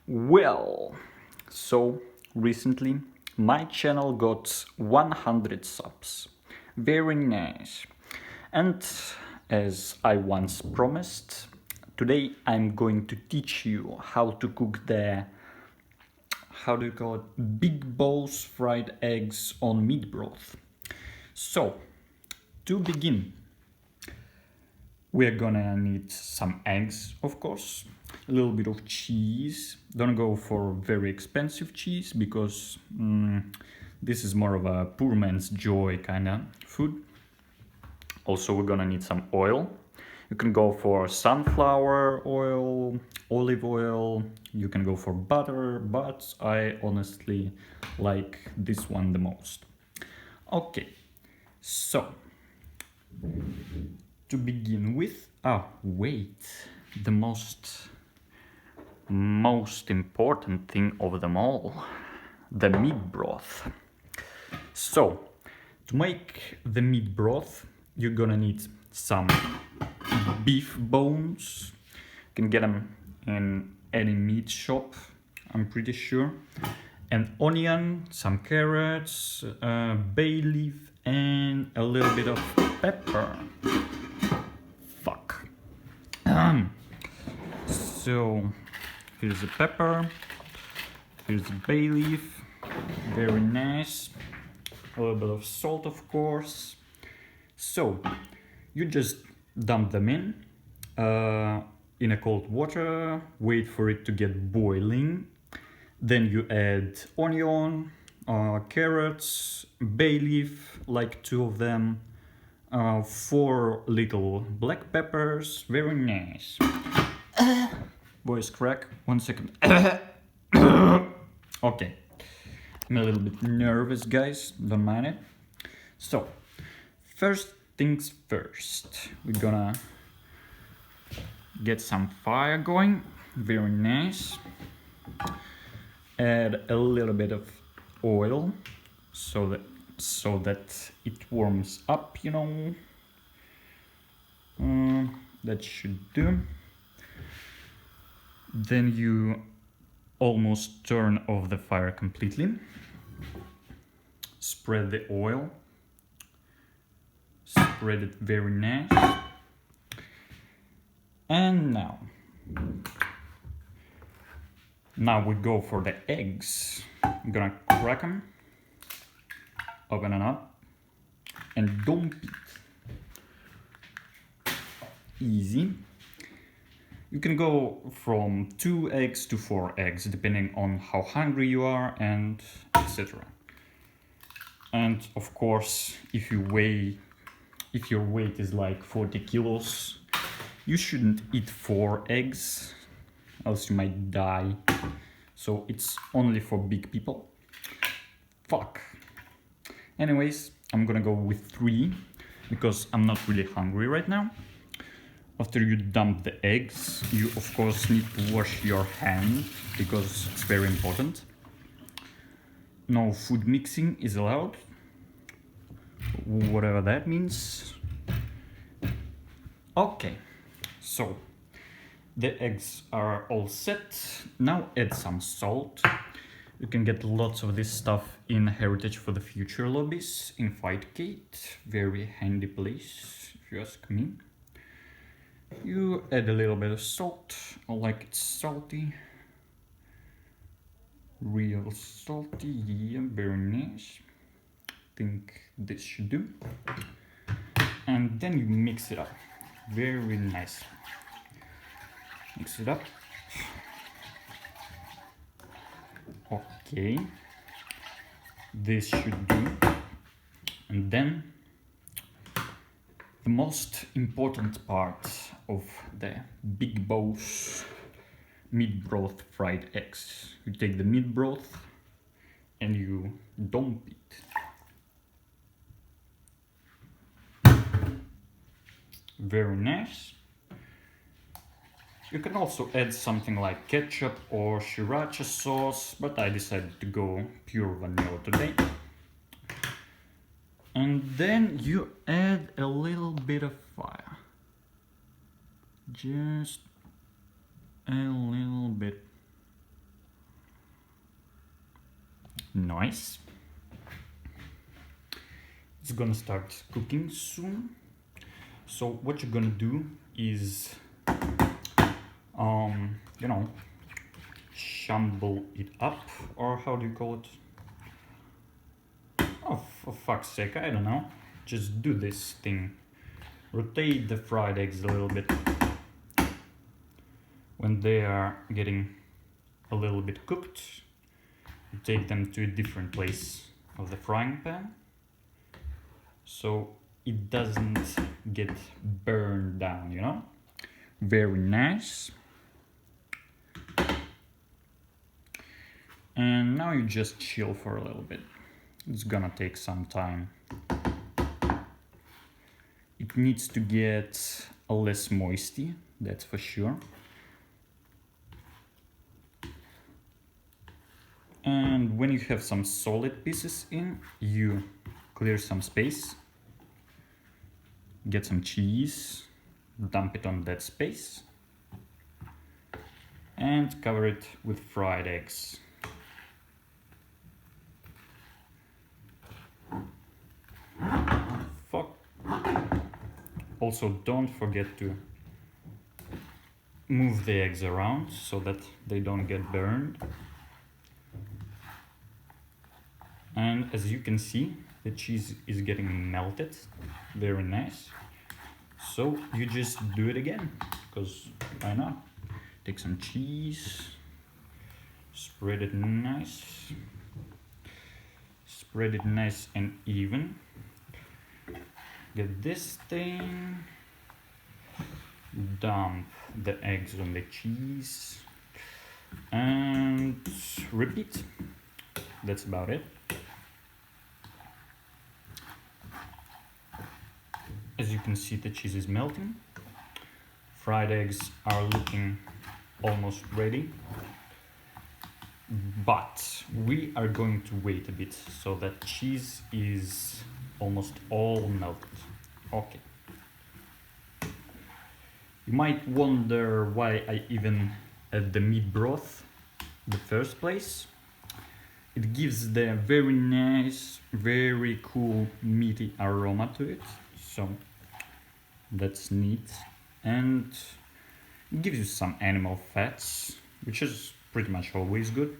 Well, so recently my channel got 100 subs. Very nice. And as I once promised, today I'm going to teach you how to cook the, how do you call it, big balls fried eggs on meat broth. So, to begin, we're gonna need some eggs, of course, a little bit of cheese. Don't go for very expensive cheese because this is more of a poor man's joy kind of food. Also, we're gonna need some oil. You can go for sunflower oil, olive oil, you can go for butter, but I honestly like this one the most. Okay, so to begin with, the most important thing of them all, the meat broth. So to make the meat broth, you're gonna need some beef bones. You can get them in any meat shop, I'm pretty sure. An onion, some carrots, bay leaf, and a little bit of pepper. Fuck. So here's the pepper, here's the bay leaf, very nice. A little bit of salt, of course. So you just dump them in a cold water, wait for it to get boiling. Then you add onion, carrots, bay leaf, like 2 of them, 4 little black peppers, very nice. Voice crack, 1 second. Okay, I'm a little bit nervous, guys, don't mind it. So, first things first, we're gonna get some fire going, very nice. Add a little bit of oil so that it warms up, you know. That should do. Then you almost turn off the fire completely. Spread the oil. Spread it very nice. And now we go for the eggs. I'm gonna crack them, open it up, and dump it. Easy. You can go from 2 eggs to 4 eggs, depending on how hungry you are and etc. And of course, if your weight is like 40 kilos, you shouldn't eat 4 eggs, else you might die. So it's only for big people. Fuck. Anyways, I'm gonna go with 3 because I'm not really hungry right now. After you dump the eggs, you of course need to wash your hand because it's very important. No food mixing is allowed, whatever that means. Okay, so the eggs are all set. Now add some salt. You can get lots of this stuff in Heritage for the Future lobbies in Fightgate. Very handy place, if you ask me. You add a little bit of salt. I like it salty. Real salty, yeah, very nice. I think this should do. And then you mix it up very nicely. Mix it up. Okay, this should do. And then the most important part of the Big Boss meat broth fried eggs. You take the meat broth and you dump it. Very nice. You can also add something like ketchup or sriracha sauce, but I decided to go pure vanilla today. And then you add a little bit of fire. Just a little bit. nice. It's gonna start cooking soon. So what you're gonna do is, you know, shamble it up, or how do you call it? Oh, for fuck's sake, I don't know. Just do this thing. Rotate the fried eggs a little bit. When they are getting a little bit cooked, you take them to a different place of the frying pan, so it doesn't get burned down, you know? Very nice. And now you just chill for a little bit. It's gonna take some time. It needs to get a less moisty, that's for sure. And when you have some solid pieces in, you clear some space, get some cheese, dump it on that space, and cover it with fried eggs. Fuck. Also, don't forget to move the eggs around so that they don't get burned. And as you can see, the cheese is getting melted. Very nice. So you just do it again, because why not? Take some cheese, spread it nice. Spread it nice and even. Get this thing. Dump the eggs on the cheese. And repeat. That's about it. As you can see, the cheese is melting. Fried eggs are looking almost ready. But we are going to wait a bit so that cheese is almost all melted. Okay. You might wonder why I even add the meat broth in the first place. It gives the very nice, very cool meaty aroma to it. So that's neat. And it gives you some animal fats, which is pretty much always good,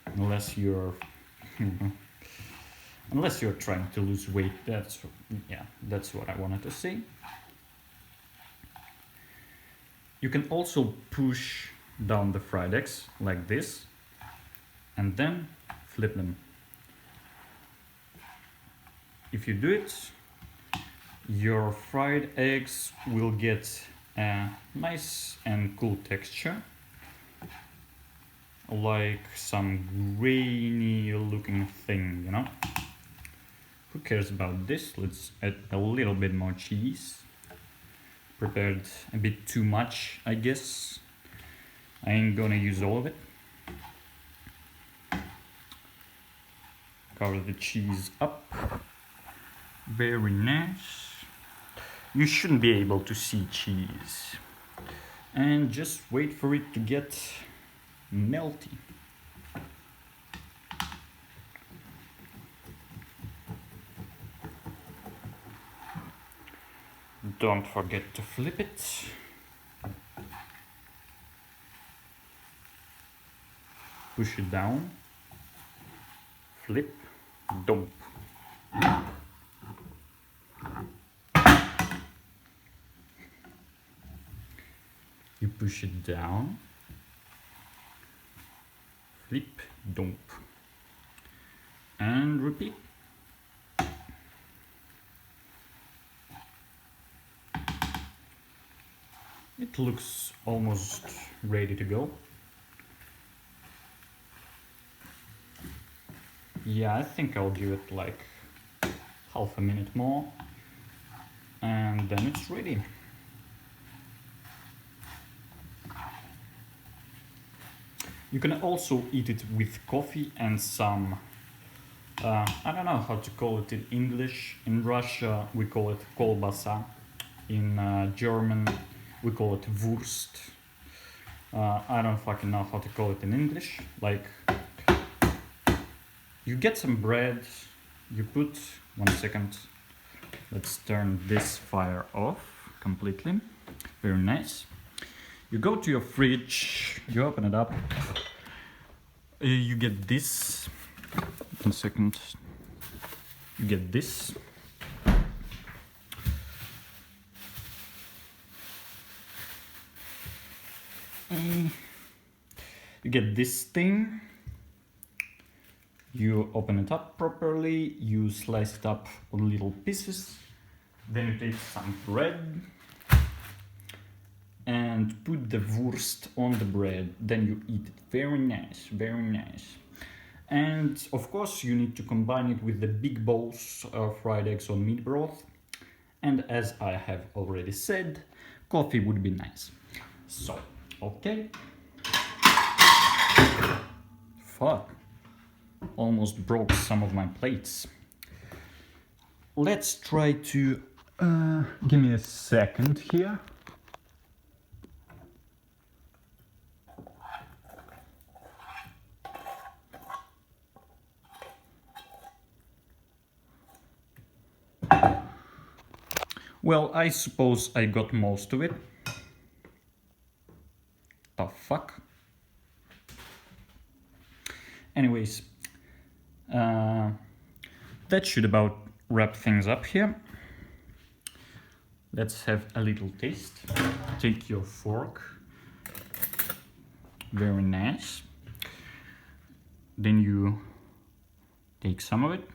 unless you're unless you're trying to lose weight. That's what I wanted to say. You can also push down the fried eggs like this and then flip them. If you do it, your fried eggs will get a nice and cool texture, like some grainy looking thing, you know? Who cares about this? Let's add a little bit more cheese. Prepared a bit too much, I guess. I ain't gonna use all of it. Cover the cheese up. Very nice. You shouldn't be able to see cheese. And just wait for it to get melty. Don't forget to flip it. Push it down. Flip. Dump. You push it down. Flip. Dump. And repeat. It looks almost ready to go. Yeah, I think I'll give it like half a minute more and then it's ready. You can also eat it with coffee and some, I don't know how to call it in English. In Russia we call it kolbasa. In German we call it Wurst. I don't fucking know how to call it in English. Like You get some bread, you put, 1 second, let's turn this fire off completely, very nice. You go to your fridge, you open it up, you get this, 1 second, you get this. You get this thing, you open it up properly, you slice it up on little pieces, then you take some bread and put the wurst on the bread, then you eat it. Very nice, very nice. And of course you need to combine it with the big bowls of fried eggs or meat broth, and as I have already said, coffee would be nice. So, okay. Fuck. Almost broke some of my plates. Let's try to... give me a second here. Well, I suppose I got most of it. The fuck? Anyways, that should about wrap things up here. Let's have a little taste. Take your fork. Very nice. Then you take some of it.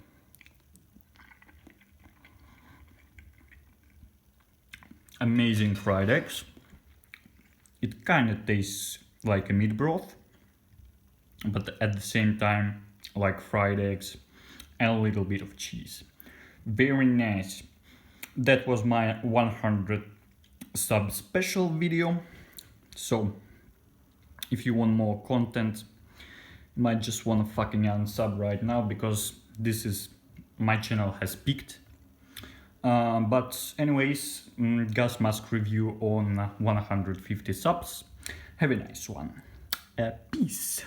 Amazing fried eggs. It kind of tastes like a meat broth, but at the same time like fried eggs and a little bit of cheese. Very nice. That was my 100 sub special video. So if you want more content, you might just want to fucking unsub right now, because this is, my channel has peaked. But anyways, gas mask review on 150 subs. Have a nice one. Peace.